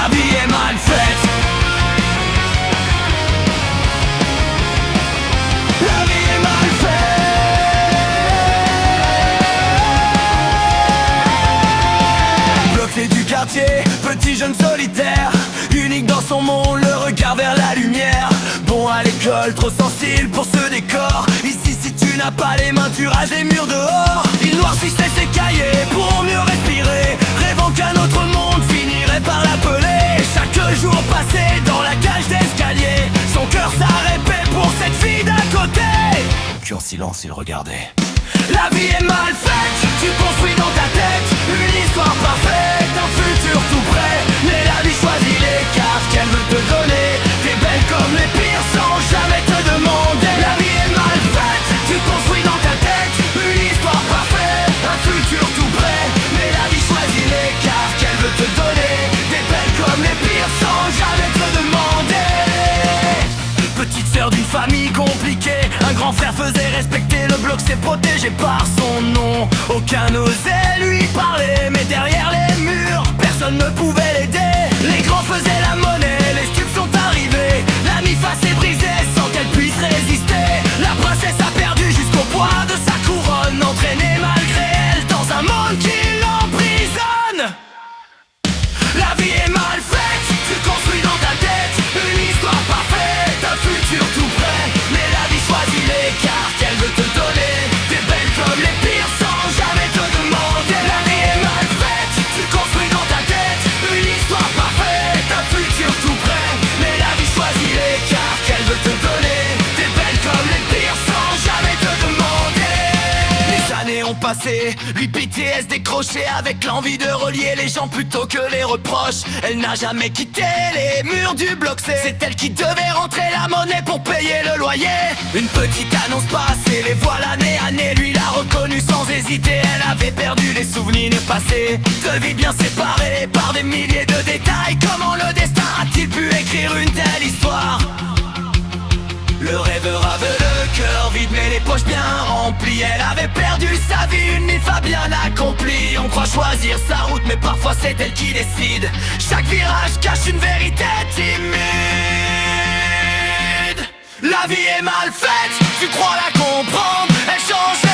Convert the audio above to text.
La vie est mal faite. La vie est mal faite. Bloqué du quartier, petit jeune solitaire, unique dans son monde, le regard vers la lumière. Bon à l'école, trop sensible pour ce décor. Ici si tu n'as pas les mains, tu rases les murs dehors. Il noircissait ses cahiers pour mieux respirer, rêvant qu'un autre monde finirait par l'appeler. Chaque jour passé dans la cage d'escalier, son cœur s'arrêtait pour cette fille d'à côté. Puis en silence il regardait. La vie est mal faite, tu construis dans ta tête une histoire parfaite, un futur tout prêt. Mais la vie choisit les cartes qu'elle veut te donner. T'es belle comme les pires sans jamais te demander. La vie est mal faite, tu construis dans ta tête une histoire parfaite, un futur tout prêt. Mais la vie choisit les cartes qu'elle veut te donner. T'es belle comme les pires sans jamais te demander. Petite sœur d'une famille compliquée, un grand frère faisait respecter, le bloc s'est protégé par son nom. Aucun n'osait lui parler, mais derrière les murs, personne ne pouvait l'aider. Les grands faisaient la monnaie, les stupes sont arrivés. La mi-face s'est brisée sans qu'elle puisse résister. La princesse a perdu jusqu'au poids de sa couronne, entraînée malgré elle dans un monde qui l'emprisonne. La vie est mal faite, tu construis dans ta tête une histoire parfaite, un futur tout prêt. Mais la vie choisit les cartes qu'elle veut te donner. T'es belle comme les pires sans jamais te demander. La vie est mal faite, tu construis dans ta tête une histoire parfaite, un futur tout prêt. Mais la vie choisit les cartes qu'elle veut te donner. T'es belle comme les pires sans jamais te demander. Les années ont passé, lui BTS décroché avec l'envie de relier les gens plutôt que les reproches. Elle n'a jamais quitté les murs du bloc C. C'est elle qui devait rentrer la monnaie pour payer le loyer. Une petite annonce passée, les voilà nez à nez. Lui l'a reconnu sans hésiter, elle avait perdu les souvenirs passés. Deux vies bien séparées par des milliers de détails. Comment le destin a-t-il pu écrire une telle histoire? Le rêveur avait le cœur vide mais les poches bien remplies. Elle avait perdu sa vie, une mythe a bien accomplie. On croit choisir sa route mais parfois c'est elle qui décide. Chaque virage cache une vérité timide. La vie est mal faite, tu crois la comprendre. Elle change